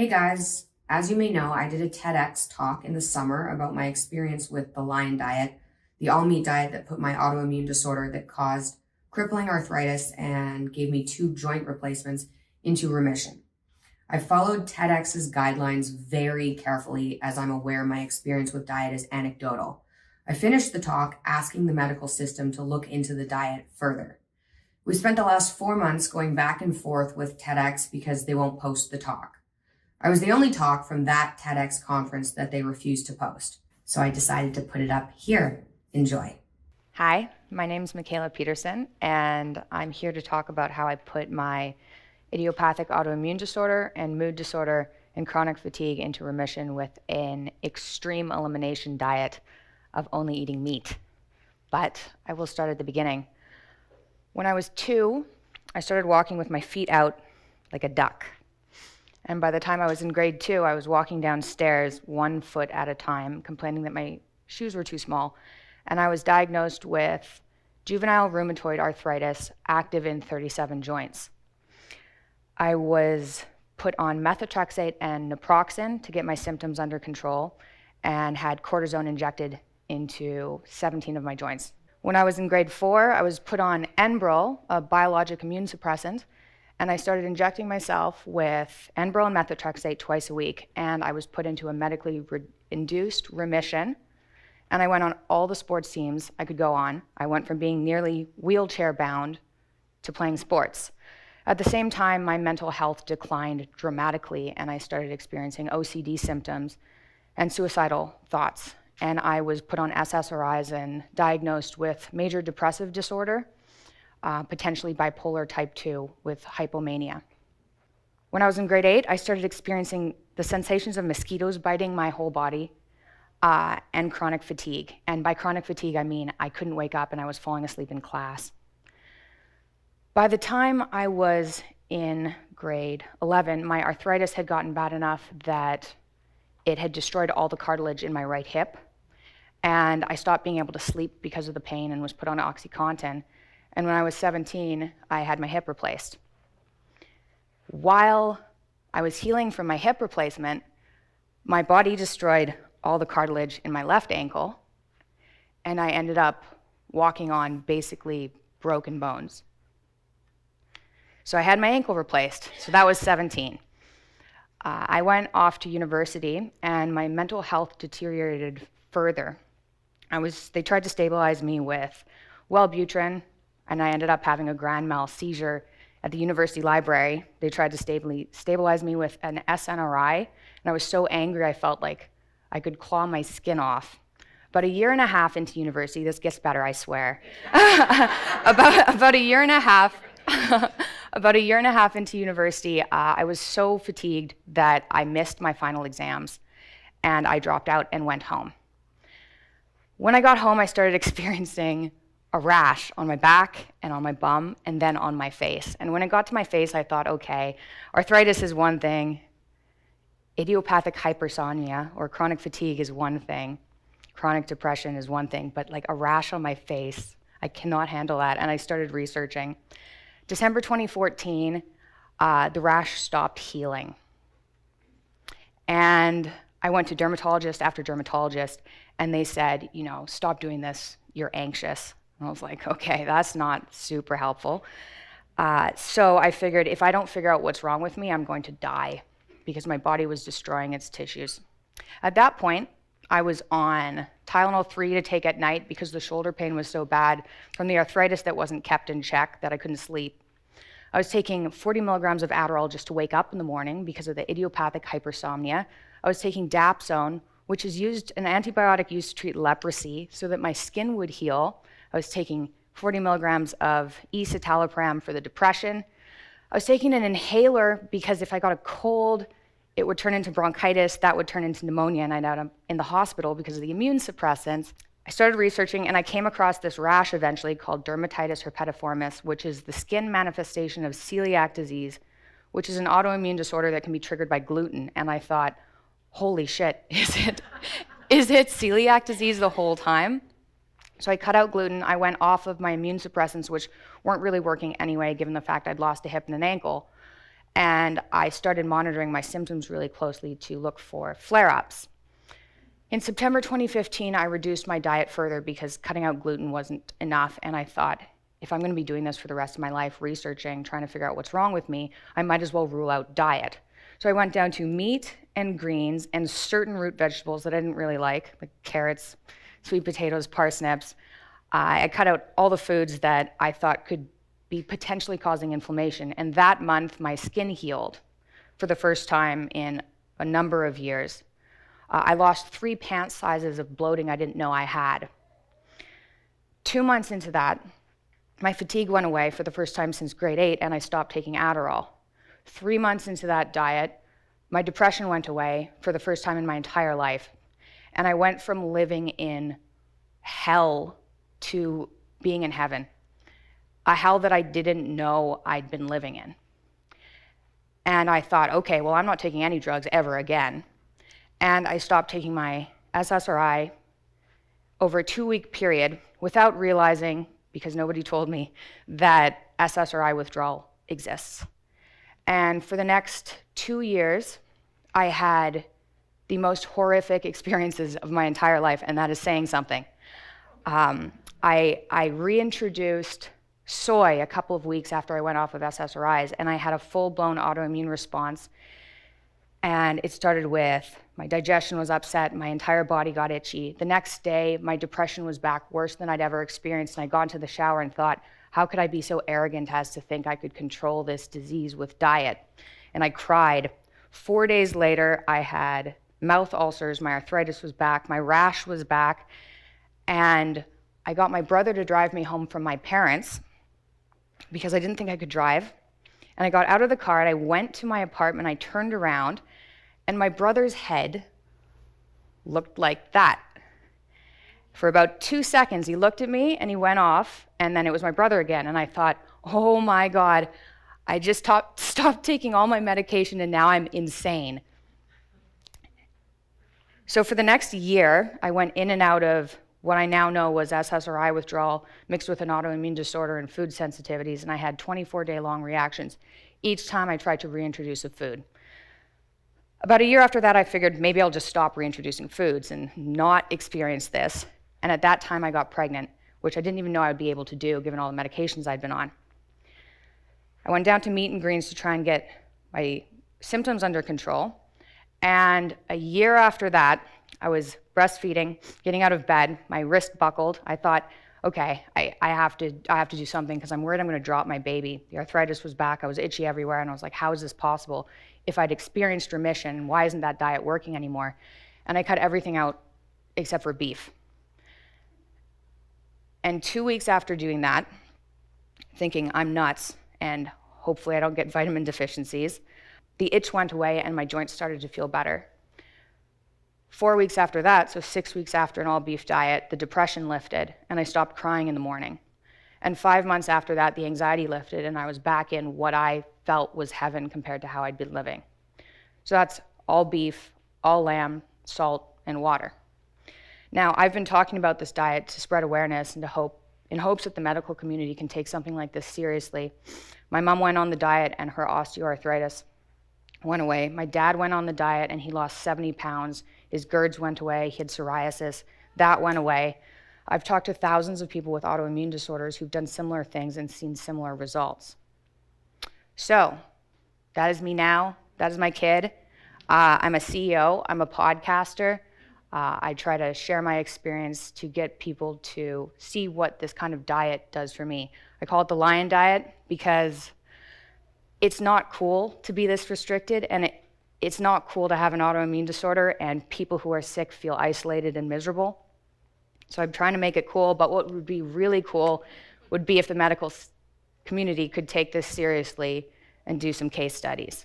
Hey guys, as you may know, I did a TEDx talk in the summer about my experience with the Lion diet, the all-meat diet that put my autoimmune disorder that caused crippling arthritis and gave me 2 joint replacements into remission. I followed TEDx's guidelines very carefully as I'm aware my experience with diet is anecdotal. I finished the talk asking the medical system to look into the diet further. We spent the last 4 months going back and forth with TEDx because they won't post the talk. I was the only talk from that TEDx conference that they refused to post, so I decided to put it up here. Enjoy. Hi, my name is Mikhaila Peterson, and I'm here to talk about how I put my idiopathic autoimmune disorder and mood disorder and chronic fatigue into remission with an extreme elimination diet of only eating meat. But I will start at the beginning. When I was 2, I started walking with my feet out like a duck. And by the time I was in grade 2, I was walking downstairs 1 foot at a time, complaining that my shoes were too small. And I was diagnosed with juvenile rheumatoid arthritis, active in 37 joints. I was put on methotrexate and naproxen to get my symptoms under control and had cortisone injected into 17 of my joints. When I was in grade 4, I was put on Enbrel, a biologic immune suppressant, and I started injecting myself with Enbrel and methotrexate twice a week, and I was put into a medically induced remission, and I went on all the sports teams I could go on. I went from being nearly wheelchair-bound to playing sports. At the same time, my mental health declined dramatically, and I started experiencing OCD symptoms and suicidal thoughts, and I was put on SSRIs and diagnosed with major depressive disorder, potentially bipolar type 2 with hypomania. When I was in grade 8, I started experiencing the sensations of mosquitoes biting my whole body and chronic fatigue. And by chronic fatigue, I mean I couldn't wake up and I was falling asleep in class. By the time I was in grade 11, my arthritis had gotten bad enough that it had destroyed all the cartilage in my right hip. And I stopped being able to sleep because of the pain and was put on OxyContin. And when I was 17, I had my hip replaced. While I was healing from my hip replacement, my body destroyed all the cartilage in my left ankle, and I ended up walking on basically broken bones. So I had my ankle replaced, so that was 17. I went off to university, and my mental health deteriorated further. They tried to stabilize me with Wellbutrin, and I ended up having a grand mal seizure at the university library. They tried to stabilize me with an SNRI, and I was so angry I felt like I could claw my skin off. About a year and a half into university, this gets better, I swear. about a year and a half, into university, I was so fatigued that I missed my final exams, and I dropped out and went home. When I got home, I started experiencing a rash on my back and on my bum and then on my face. And when it got to my face, I thought, okay, arthritis is one thing, idiopathic hypersomnia or chronic fatigue is one thing, chronic depression is one thing, but like a rash on my face, I cannot handle that. And I started researching. December 2014, the rash stopped healing. And I went to dermatologist after dermatologist, and they said, stop doing this, you're anxious. And I was like, okay, that's not super helpful. So I figured if I don't figure out what's wrong with me, I'm going to die because my body was destroying its tissues. At that point, I was on Tylenol 3 to take at night because the shoulder pain was so bad from the arthritis that wasn't kept in check that I couldn't sleep. I was taking 40 milligrams of Adderall just to wake up in the morning because of the idiopathic hypersomnia. I was taking Dapsone, which is an antibiotic used to treat leprosy so that my skin would heal. I was taking 40 milligrams of escitalopram for the depression. I was taking an inhaler because if I got a cold, it would turn into bronchitis, that would turn into pneumonia, and I'd end up in the hospital because of the immune suppressants. I started researching, and I came across this rash eventually called dermatitis herpetiformis, which is the skin manifestation of celiac disease, which is an autoimmune disorder that can be triggered by gluten. And I thought, holy shit, is it celiac disease the whole time? So I cut out gluten. I went off of my immune suppressants, which weren't really working anyway, given the fact I'd lost a hip and an ankle. And I started monitoring my symptoms really closely to look for flare-ups. In September 2015, I reduced my diet further because cutting out gluten wasn't enough, and I thought, if I'm going to be doing this for the rest of my life, researching, trying to figure out what's wrong with me, I might as well rule out diet. So I went down to meat and greens and certain root vegetables that I didn't really like carrots, sweet potatoes, parsnips. I cut out all the foods that I thought could be potentially causing inflammation, and that month my skin healed for the first time in a number of years. I lost 3 pant sizes of bloating I didn't know I had. 2 months into that, my fatigue went away for the first time since grade 8, and I stopped taking Adderall. 3 months into that diet, my depression went away for the first time in my entire life, and I went from living in hell to being in heaven, a hell that I didn't know I'd been living in. And I thought, okay, well, I'm not taking any drugs ever again. And I stopped taking my SSRI over a 2-week period without realizing, because nobody told me, that SSRI withdrawal exists. And for the next 2 years, I had the most horrific experiences of my entire life, and that is saying something. I reintroduced soy a couple of weeks after I went off of SSRIs, and I had a full-blown autoimmune response. And it started with my digestion was upset, my entire body got itchy. The next day, my depression was back worse than I'd ever experienced, and I got into the shower and thought, how could I be so arrogant as to think I could control this disease with diet? And I cried. 4 days later, I had mouth ulcers, my arthritis was back, my rash was back, and I got my brother to drive me home from my parents because I didn't think I could drive. And I got out of the car and I went to my apartment, I turned around, and my brother's head looked like that. For about 2 seconds, he looked at me and he went off, and then it was my brother again. And I thought, oh my God, I just stopped taking all my medication and now I'm insane. So for the next year, I went in and out of what I now know was SSRI withdrawal mixed with an autoimmune disorder and food sensitivities, and I had 24-day-long reactions each time I tried to reintroduce a food. About a year after that, I figured maybe I'll just stop reintroducing foods and not experience this. And at that time, I got pregnant, which I didn't even know I would be able to do given all the medications I'd been on. I went down to meat and greens to try and get my symptoms under control. And a year after that, I was breastfeeding, getting out of bed, my wrist buckled. I thought, okay, I have to do something because I'm worried I'm going to drop my baby. The arthritis was back, I was itchy everywhere, and I was like, how is this possible? If I'd experienced remission, why isn't that diet working anymore? And I cut everything out except for beef. And 2 weeks after doing that, thinking I'm nuts and hopefully I don't get vitamin deficiencies, the itch went away and my joints started to feel better. 4 weeks after that, so 6 weeks after an all-beef diet, the depression lifted and I stopped crying in the morning. And 5 months after that, the anxiety lifted and I was back in what I felt was heaven compared to how I'd been living. So that's all beef, all lamb, salt, and water. Now, I've been talking about this diet to spread awareness and in hopes that the medical community can take something like this seriously. My mom went on the diet and her osteoarthritis went away. My dad went on the diet and he lost 70 pounds. His GERDs went away. He had psoriasis. That went away. I've talked to thousands of people with autoimmune disorders who've done similar things and seen similar results. So, that is me now. That is my kid. I'm a CEO. I'm a podcaster. I try to share my experience to get people to see what this kind of diet does for me. I call it the lion diet because it's not cool to be this restricted, and it's not cool to have an autoimmune disorder and people who are sick feel isolated and miserable. So I'm trying to make it cool, but what would be really cool would be if the medical community could take this seriously and do some case studies.